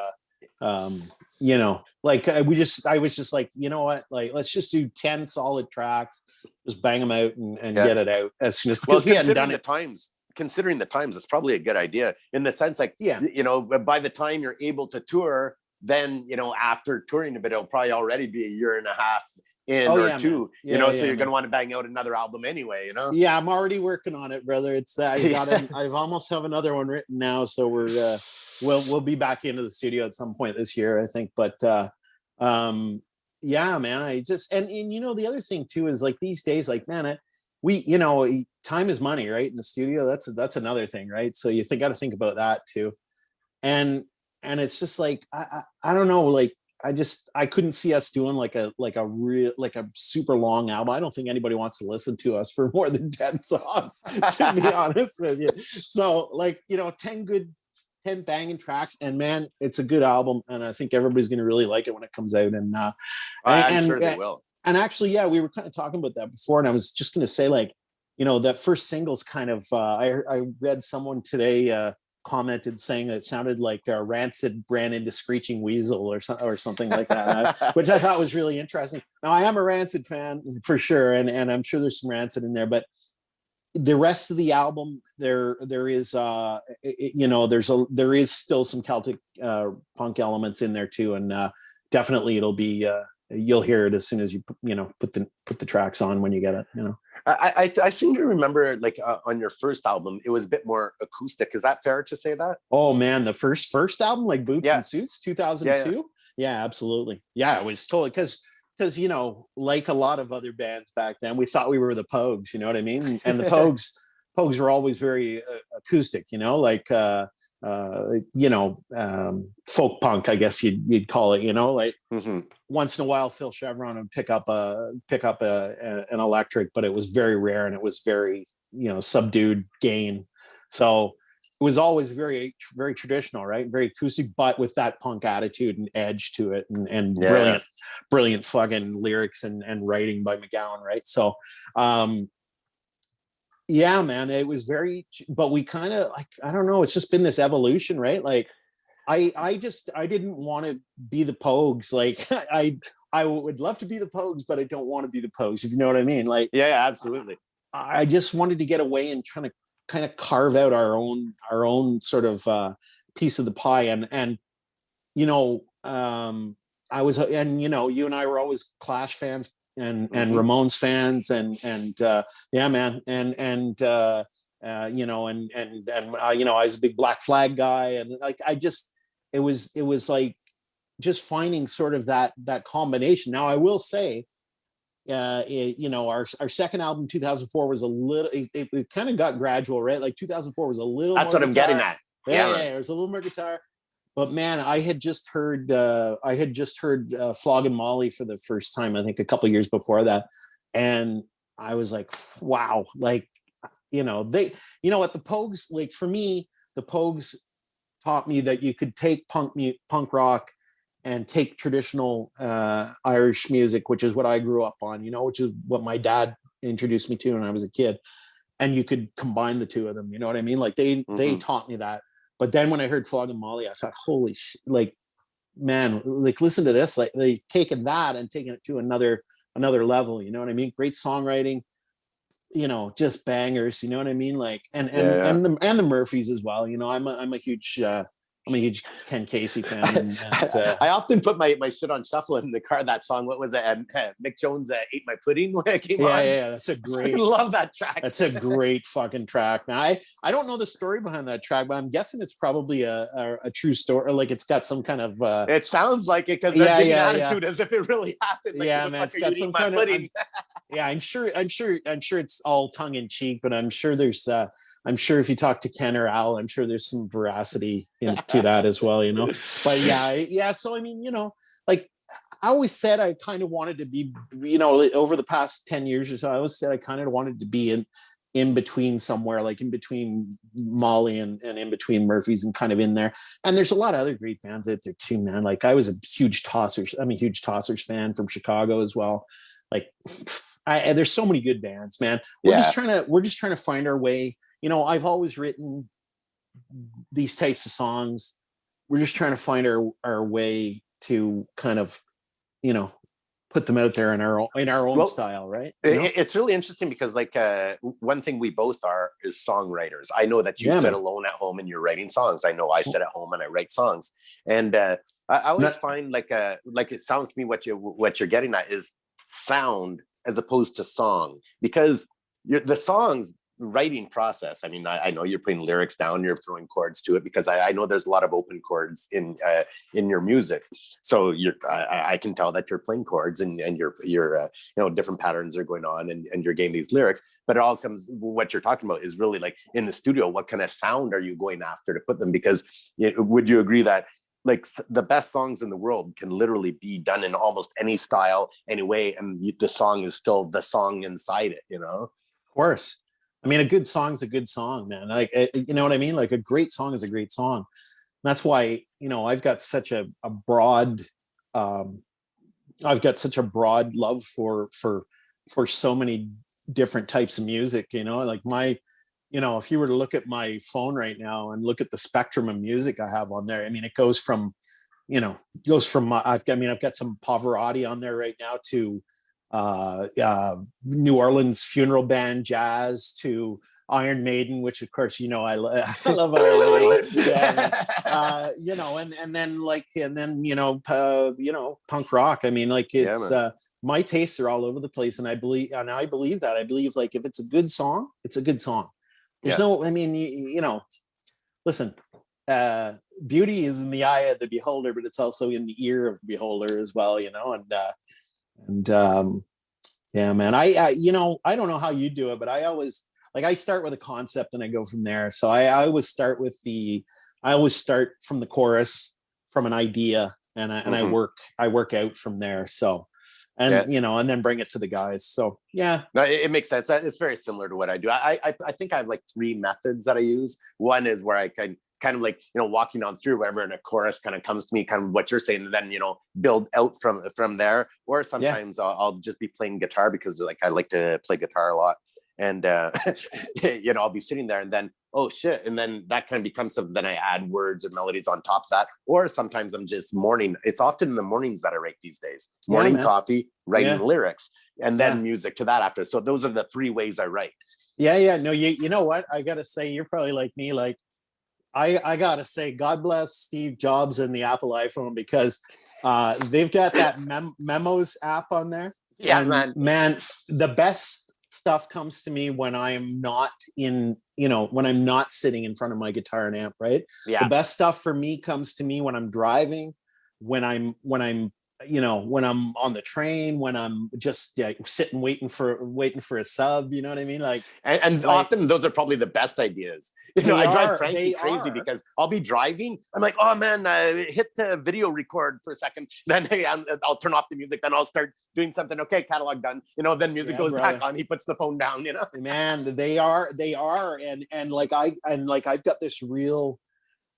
you know, like I was just like, you know what, like, let's just do 10 solid tracks, just bang them out and get it out as soon as we hadn't done it.
Considering the times, it's probably a good idea in the sense, like, you know, by the time you're able to tour, then, you know, after touring a bit, it'll probably already be a year and a half in two, you know, so you're going to want to bang out another album anyway, you know?
Yeah, I'm already working on it, brother. It's I've almost have another one written now. So we'll be back into the studio at some point this year, I think. But yeah, man, I just, and you know, the other thing too, is like these days, like, man, you know, time is money, right? In the studio, that's another thing, right? So you got to think about that too. And it's just like, I don't know, like, I couldn't see us doing like a super long album. I don't think anybody wants to listen to us for more than 10 songs, to be honest with you. So, like, you know, 10 good 10 banging tracks, and man, it's a good album, and I think everybody's going to really like it when it comes out. And
I'm sure they will.
And actually, yeah, we were kind of talking about that before, and I was just going to say, like, that first single's kind of, I read someone today commented saying that it sounded like Rancid ran into Screeching Weasel or something like that, which I thought was really interesting. Now, I am a Rancid fan for sure, and I'm sure there's some Rancid in there, but the rest of the album, there is there is still some Celtic punk elements in there too, and definitely it'll be you'll hear it as soon as you put the tracks on when you get it.
I seem to remember, like, on your first album, it was a bit more acoustic. Is that fair to say that?
Oh man, the first album, like Boots and Suits, 2002. Yeah, absolutely. Yeah, it was totally because like a lot of other bands back then, we thought we were the Pogues. You know what I mean? And the Pogues were always very acoustic. Like folk punk, I guess you'd call it. Like once in a while, Phil Chevron would pick up an electric, but it was very rare, and it was very subdued gain. So it was always very, very traditional, right? Very acoustic, but with that punk attitude and edge to it, and brilliant fucking lyrics and writing by McGowan, right? So, yeah, man, it was very, but we kind of, like, I don't know, it's just been this evolution, right? Like, I didn't want to be the Pogues. Like, I would love to be the Pogues, but I don't want to be the Pogues, if you know what I mean. Like,
yeah, absolutely.
I just wanted to get away and trying to kind of carve out our own sort of piece of the pie. And I was, and you and I were always Clash fans and Ramones fans, and yeah, man, and I was a big Black Flag guy, and like it was like just finding sort of that combination. Now, I will say, our second album, 2004, was a little, it kind of got gradual, right? Like 2004 was a little
that's
more
what
guitar.
I'm getting at.
Yeah, it was a little more guitar. But man, I had just heard Flogging Molly for the first time, I think a couple years before that, and I was like, wow, like, the Pogues, like, for me, the Pogues taught me that you could take punk rock and take traditional Irish music, which is what I grew up on, which is what my dad introduced me to when I was a kid, and you could combine the two of them. You know what I mean? Like, they taught me that. But then when I heard Flogging Molly, I thought, holy shit, like, man, like, listen to this. Like, they taken that and taken it to another level. You know what I mean? Great songwriting, just bangers. You know what I mean? Like, and the Murphys as well. I'm a huge Ken Casey fan. And
I often put my shit on shuffle in the car. That song, what was it? Mick Jones Ate My Pudding when it came on.
Yeah, that's a great.
I love that track.
That's a great fucking track. Now, I don't know the story behind that track, but I'm guessing it's probably a true story. Or like, it's got some kind of.
It sounds like it, because they're giving attitude as if it really happened. Like,
yeah, man, it's got some kind of. I'm sure it's all tongue in cheek, but I'm sure if you talk to Ken or Al, I'm sure there's some veracity to that as well, But yeah. So I mean, like, I always said I kind of wanted to be, over the past 10 years or so, I always said I kind of wanted to be in between somewhere, like in between Molly and in between Murphys, and kind of in there. And there's a lot of other great bands out there too, man. Like, I'm a huge Tossers fan from Chicago as well. Like, there's so many good bands, man. We're just trying to find our way. I've always written these types of songs. We're just trying to find our way to kind of, put them out there in our own style, right?
It's really interesting because, like, one thing we both are is songwriters. I know that you sit alone at home and you're writing songs. I know I sit at home and I write songs. And I always find like it sounds to me what you're getting at is sound as opposed to song, because the songs writing process. I mean, I know you're putting lyrics down, you're throwing chords to it, because I know there's a lot of open chords in your music. So I can tell that you're playing chords and you're different patterns are going on, and you're getting these lyrics. But it all comes, what you're talking about is really like in the studio, what kind of sound are you going after to put them? Because would you agree that, like, the best songs in the world can literally be done in almost any style, any way, and the song is still the song inside it, Of
course. I mean, a good song's a good song, man. Like, you know what I mean? Like, a great song is a great song. That's why, I've got such a broad, I've got such a broad love for so many different types of music, like if you were to look at my phone right now and look at the spectrum of music I have on there, I mean, it goes from, I've got some Pavarotti on there right now to New Orleans funeral band jazz to Iron Maiden, which of course, I love Iron Maiden. Yeah, and then punk rock. I mean, like it's my tastes are all over the place, and I believe that. I believe like if it's a good song, it's a good song. There's no, I mean, listen, beauty is in the eye of the beholder, but it's also in the ear of the beholder as well, yeah, man, I don't know how you do it, but I always, like, I start with a concept and I go from there. So I always start from the chorus, from an idea, and I work out from there. So, and and then bring it to the guys. So yeah,
no, it makes sense. It's very similar to what I do. I think I have like 3 methods that I use. One is where I can kind of like, walking on through wherever, and a chorus kind of comes to me, kind of what you're saying, and then, build out from there. Or sometimes I'll just be playing guitar, because like I like to play guitar a lot. And, I'll be sitting there, and then, oh shit. And then that kind of becomes something, then I add words and melodies on top of that. Or sometimes I'm just it's often in the mornings that I write these days. Morning coffee, writing lyrics, and then music to that after. So those are the 3 ways I write.
Yeah. No, you know what? I got to say, you're probably like me. Like, I got to say, God bless Steve Jobs and the Apple iPhone, because they've got that Memos app on there.
Yeah,
and man, the best stuff comes to me when I'm not when I'm not sitting in front of my guitar and amp, right? The best stuff for me comes to me when I'm driving, when I'm when I'm on the train, when I'm just sitting waiting for a sub, you know what I mean? Like,
and often those are probably the best ideas. I drive Frankie crazy because I'll be driving. I'm like, oh man, hit the video record for a second. Then I'll turn off the music. Then I'll start doing something. Okay, catalog done. Then music goes back on. He puts the phone down.
Man, they are, and I've got this real.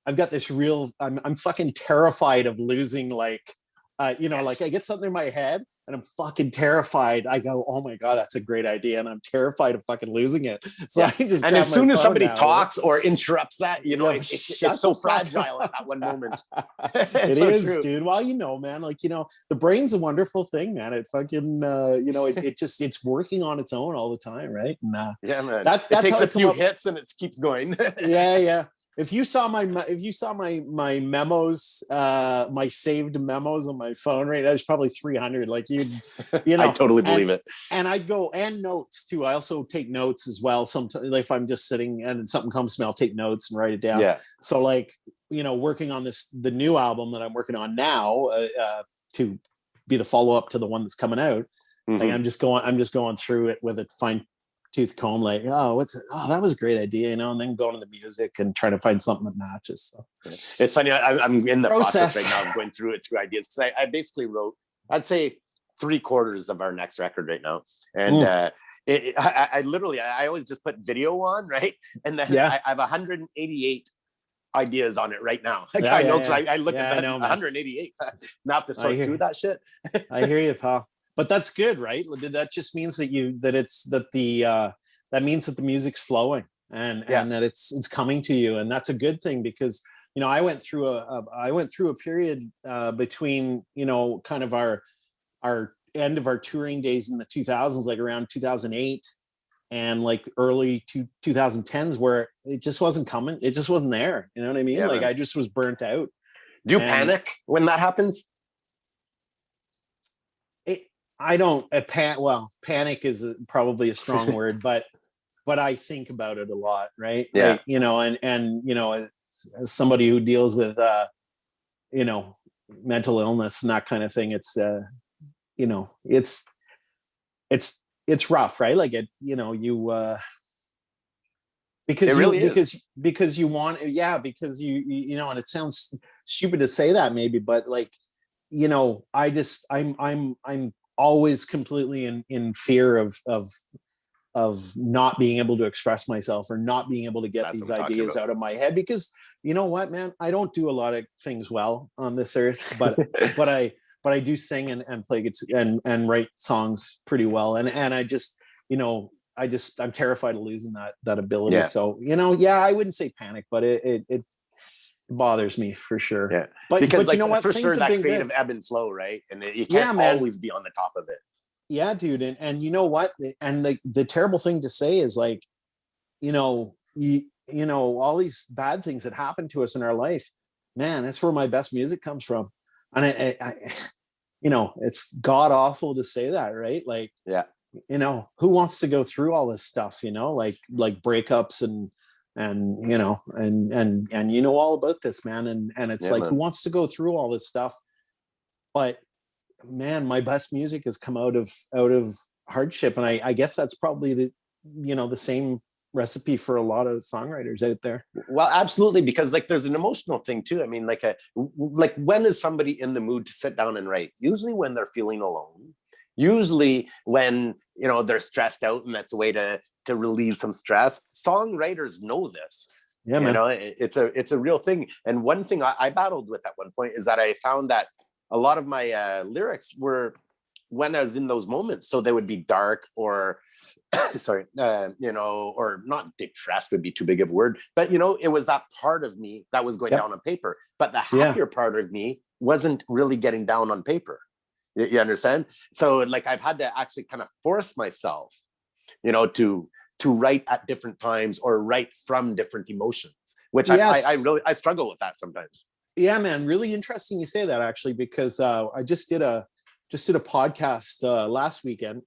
I'm fucking terrified of losing like. Like I get something in my head and I'm fucking terrified. I go, oh my God, that's a great idea. And I'm terrified of fucking losing it. So I just,
and as soon as somebody talks or interrupts that, it's so fragile at that one moment.
It so is, true. Dude. Well, man, like, the brain's a wonderful thing, man. It fucking, it's working on its own all the time. Right. And,
man, it takes a few hits and it keeps going.
Yeah. If you saw my memos, my saved memos on my phone right now, there's probably 300. Like
I totally believe it.
And I go, and notes too. I also take notes as well. Sometimes, like, if I'm just sitting and something comes to me, I'll take notes and write it down.
Yeah.
So like, working on the new album that I'm working on now, to be the follow up to the one that's coming out. Like I'm just going through it with a fine tooth comb, like, that was a great idea, and then going to the music and trying to find something that matches. So
it's funny, I'm in the process right now of going through ideas, because I basically wrote, I'd say 3/4 of our next record right now, and I literally always just put video on, right, and then I have 188 ideas on it right now. I know, because I look at that 188. Now I have to sort through that shit.
I hear you, pal. But that's good, right? That just means that that means that the music's flowing and that it's coming to you, and that's a good thing, because I went through a period between kind of our end of our touring days in the 2000s, like around 2008 and like early 2010s, where it just wasn't coming. It just wasn't there. You know what I mean? Like, man. I just was burnt out.
Do you panic when that happens?
I don't panic is probably a strong word, but I think about it a lot, right?
Yeah.
Like, and as somebody who deals with mental illness and that kind of thing, it's it's rough, right? Like because you want, because you and it sounds stupid to say that maybe, but like, I'm always completely in fear of not being able to express myself, or not being able to get these ideas out of my head, because you know what, man, I don't do a lot of things well on this earth, but I do sing and play guitar and write songs pretty well. And I just, I'm terrified of losing that ability.
Yeah.
So, I wouldn't say panic, but it bothers me for sure.
Yeah.
But
because
you know what?
For
Things
sure,
have
that
been
creative
good.
ebb and flow, right? And you can't always be on the top of it.
Yeah, dude. And you know what? And the terrible thing to say is like, all these bad things that happen to us in our life, man, that's where my best music comes from. And I it's god awful to say that, right? Like,
yeah,
who wants to go through all this stuff, like breakups and all about this, man. And it's like, man, who wants to go through all this stuff? But man, my best music has come out of hardship. And I guess that's probably the same recipe for a lot of songwriters out there.
Well, absolutely, because like there's an emotional thing too. I mean, like when is somebody in the mood to sit down and write? Usually when they're feeling alone. Usually when they're stressed out, and that's a way to relieve some stress. Songwriters know this.
Yeah, man.
It's a real thing. And one thing I battled with at one point is that I found that a lot of my lyrics were when I was in those moments. So they would be dark or sorry, or not depressed would be too big of a word, but it was that part of me that was going down on paper. But the happier part of me wasn't really getting down on paper. You understand? So like I've had to actually kind of force myself, to write at different times or write from different emotions, which I struggle with that sometimes.
Yeah, man, really interesting you say that, actually, because I just did a podcast last weekend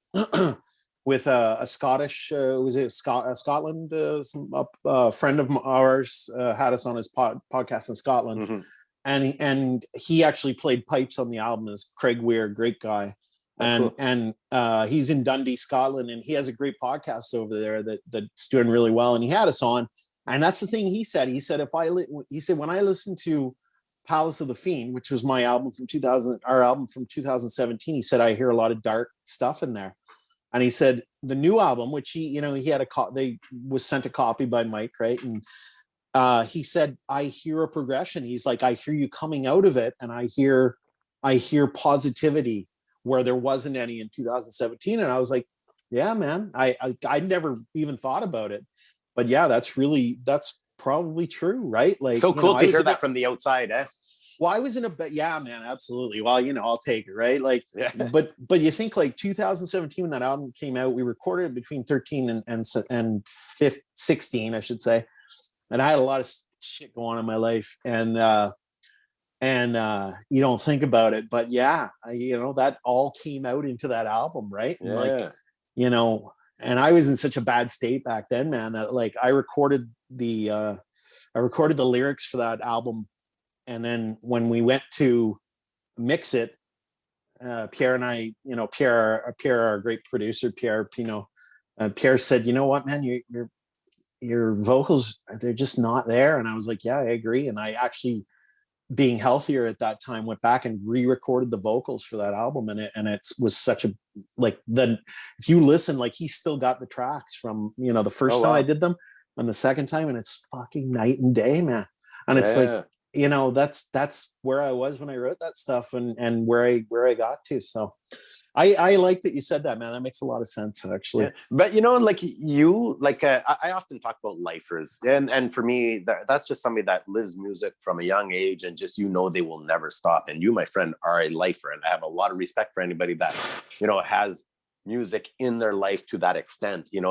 with a Scottish, Scotland, a friend of ours had us on his podcast in Scotland.
Mm-hmm.
And he actually played pipes on the album. Is Craig Weir, great guy. And he's in Dundee, Scotland, and he has a great podcast over there that's doing really well. And he had us on, and that's the thing he said. He said when I listened to Palace of the Fiend, which was my album from 2000, our album from 2017, he said I hear a lot of dark stuff in there. And he said the new album, which he had they was sent a copy by Mike, right? And he said, I hear a progression. He's like, I hear you coming out of it, and I hear positivity where there wasn't any in 2017. And I was like, yeah, man, I never even thought about it, but yeah, that's probably true, right? Like,
so cool to hear that from the outside, eh?
Well, I was in yeah, man, absolutely. Well, I'll take it, right? Like, yeah. But you think like 2017 when that album came out, we recorded it between 13 and 16, I should say. And I had a lot of shit going on in my life, and you don't think about it, but yeah, that all came out into that album, right?
Yeah.
Like, and I was in such a bad state back then, man, that like I recorded the lyrics for that album. And then when we went to mix it, Pierre and I, Pierre, our great producer, Pierre Pino, Pierre said, you know what, man, your vocals, they're just not there. And I was like, yeah, I agree. And I actually, being healthier at that time, went back and re-recorded the vocals for that album. And it was such a, like, then if you listen, like he still got the tracks from, the first time I did them and the second time, and it's fucking night and day, man. And it's like, that's where I was when I wrote that stuff and where I got to. So I like that you said that, man. That makes a lot of sense, actually.
Yeah. But I often talk about lifers, and for me, that's just somebody that lives music from a young age, and just they will never stop. And you, my friend, are a lifer, and I have a lot of respect for anybody that has music in their life to that extent. And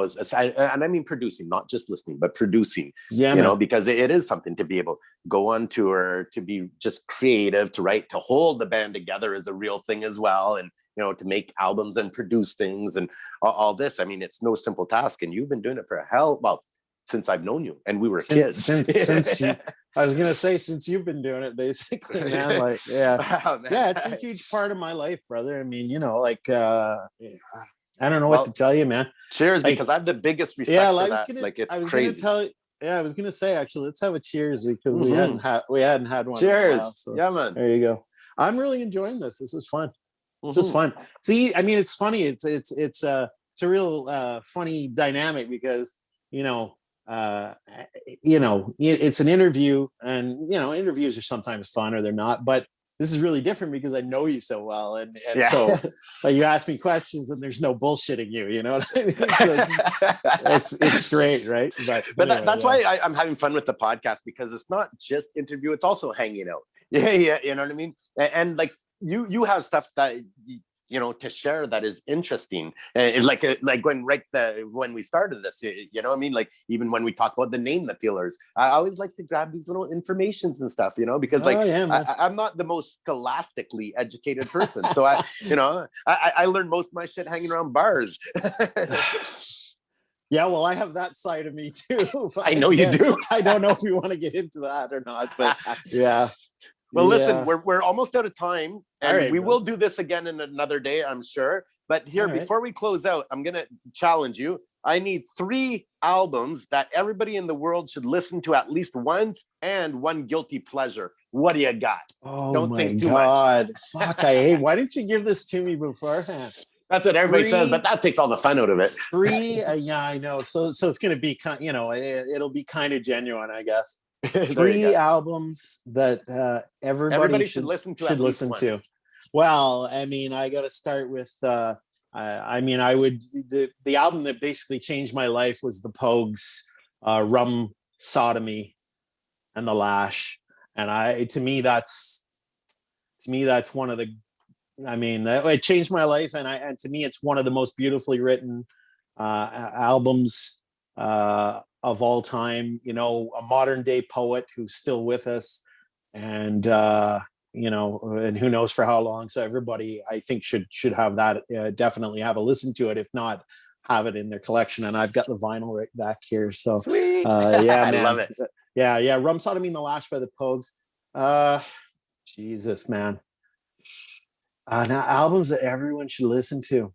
I mean producing, not just listening, but producing. Yeah, because it is something to be able to go on tour, to be just creative, to write, to hold the band together is a real thing as well, and to make albums and produce things and all this. I mean, it's no simple task, and you've been doing it for since I've known you, and we were kids.
Since I was gonna say, since you've been doing it, basically, man. Like, yeah, wow, man. Yeah, it's a huge part of my life, brother. I mean, I don't know what to tell you, man.
Cheers, because I have the biggest respect for that. It's crazy.
I was gonna say, actually, let's have a cheers, because we hadn't had one.
Cheers.
In a while, so
yeah, man.
There you go. I'm really enjoying this. This is fun. It's just fun. See, I mean, it's funny. It's a real funny dynamic, because it's an interview, and interviews are sometimes fun or they're not, but this is really different because I know you so well, and so like you ask me questions and there's no bullshitting you. You know what I mean? So it's great, right? But anyway,
that's why I'm having fun with the podcast, because it's not just interview; it's also hanging out. Yeah, you know what I mean. And like you have stuff that to share that is interesting, and like when we started this, what I mean, like even when we talk about the name the Peelers, I always like to grab these little informations and stuff, because I'm not the most scholastically educated person, so I learned most of my shit hanging around bars.
Yeah, well, I have that side of me too.
I know you do.
I don't know if we want to get into that or not, but yeah.
Well, listen, we're almost out of time, and we will do this again in another day, I'm sure. But here, before we close out, I'm going to challenge you. I need 3 albums that everybody in the world should listen to at least once, and 1 guilty pleasure. What do you got?
Oh, don't think too much. Fuck, I hate. Why didn't you give this to me beforehand?
That's what everybody says, but that takes all the fun out of it.
3, yeah, I know. So it's going to be, it'll be kind of genuine, I guess. 3 albums that everybody should listen to. Well, I mean, I got to start with. I would the album that basically changed my life was the Pogues, Rum Sodomy, and the Lash, and to me that's one of the. I mean, it changed my life, and to me it's one of the most beautifully written albums of all time. A modern day poet who's still with us, and and who knows for how long. So everybody, I think, should have that. Definitely have a listen to it. If not, have it in their collection. And I've got the vinyl right back here. So
sweet.
Yeah, man.
I love it.
Yeah. Rum Sodomy and the Lash by the Pogues. Jesus, man. Now albums that everyone should listen to.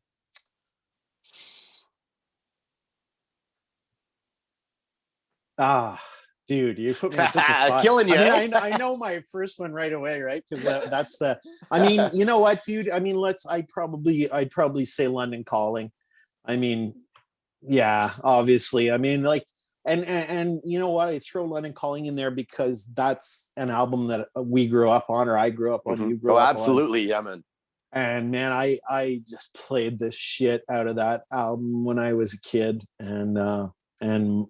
Dude, you put me in such a spot.
Killing you.
I know my first one right away, right? Because that's the. I mean, you know what, dude? I mean, I'd probably say London Calling. I mean, yeah, obviously. I mean, like, and you know what? I throw London Calling in there because that's an album that we grew up on, or I grew up on.
Mm-hmm.
You grew up
absolutely,
on.
Yeah, man.
And man, I just played the shit out of that album when I was a kid, and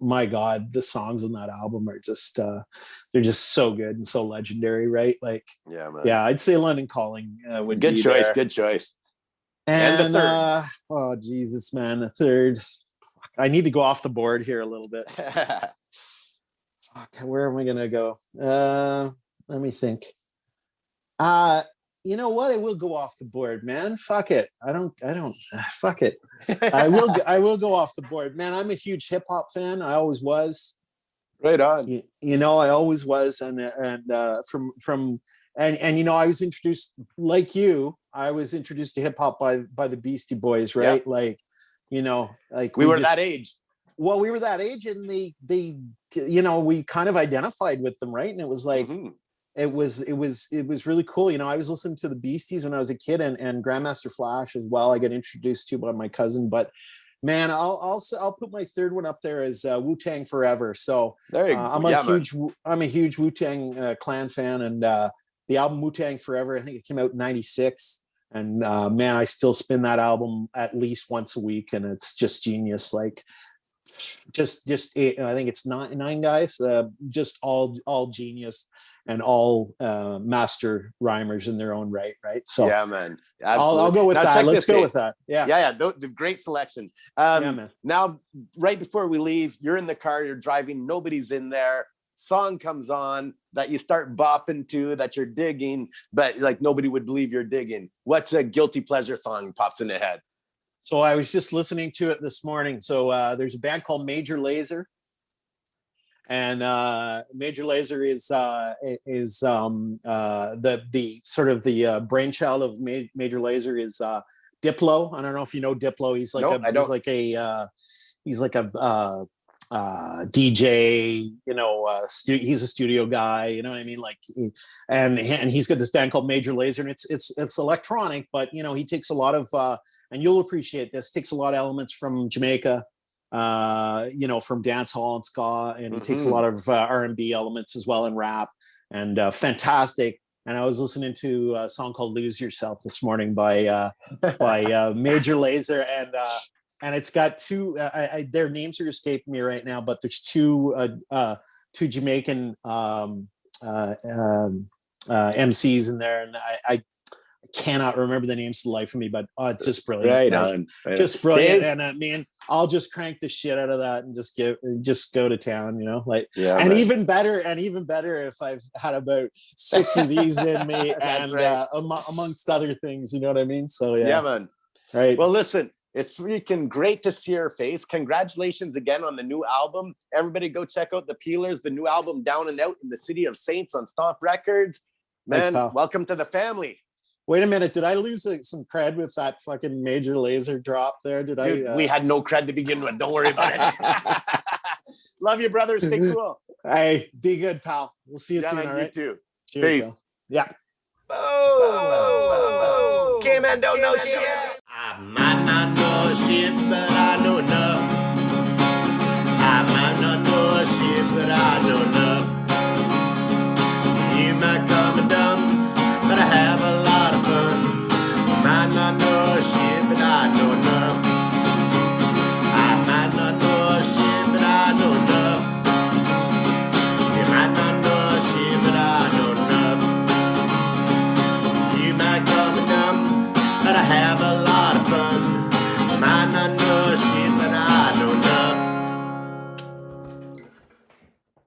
my God, the songs on that album are just they're just so good and so legendary, right? Like,
yeah, man.
Yeah, I'd say London Calling would
good
be
choice.
there.
Good choice.
And the third. Oh Jesus, man, the third. I need to go off the board here a little bit. Fuck, where am I gonna go? Let me think. You know what? I will go off the board, man. Fuck it. I don't. Fuck it. I will go off the board, man. I'm a huge hip hop fan. I always was.
Right on.
I always was, and I was introduced, like you. I was introduced to hip hop by the Beastie Boys, right? Yep. Like
we were that age.
Well, we were that age, and they we kind of identified with them, right? And it was like. Mm-hmm. It was really cool. I was listening to the Beasties when I was a kid, and Grandmaster Flash as well. I got introduced to by my cousin. But man, I'll put my third one up there as Wu-Tang Forever. So I'm a huge Wu-Tang Clan fan, and the album Wu-Tang Forever, I think it came out in '96. And man, I still spin that album at least once a week, and it's just genius. Like just I think it's nine guys, just all genius. And all master rhymers in their own right? So yeah,
man.
I'll go with that. Let's go with that. Yeah.
The great selection.
Yeah, man.
Now, right before we leave, you're in the car, you're driving, nobody's in there. Song comes on that you start bopping to, that you're digging, but like nobody would believe you're digging. What's a guilty pleasure song pops in the head?
So I was just listening to it this morning. So there's a band called Major Lazer. And Major Lazer is the sort of the brainchild of Major Lazer is Diplo. I don't know if you know Diplo. He's like a DJ. He's a studio guy. You know what I mean? Like, and he's got this band called Major Lazer, and it's electronic, but he takes a lot of and you'll appreciate this. Takes a lot of elements from Jamaica. from dance hall and ska, and he takes a lot of R&B elements as well, and rap, and fantastic. And I was listening to a song called "Lose Yourself" this morning by Major Lazer, and it's got two. Their names are escaping me right now, but there's two Jamaican MCs in there, and I cannot remember the names to the life of me, but it's just brilliant.
Right on.
Just brilliant. Dave? And man, I'll just crank the shit out of that and just go to town, even better if I've had about 6 of these in me and right. Amongst other things, you know what I mean? So
yeah, man.
Right.
Well, listen, it's freaking great to see your face. Congratulations again on the new album. Everybody go check out The Peelers, the new album Down and Out in the City of Saints on Stomp Records. Man, thanks, welcome to the family.
Wait a minute, did I lose some cred with that fucking Major Lazer drop there?
Dude, we had no cred to begin with. Don't worry about it. Love you, brother. Stay cool.
Hey, be good, pal. We'll see you soon, all right?
You too.
Cheers,
peace.
Yeah.
Oh, K-Man don't know shit.
I might not know shit, but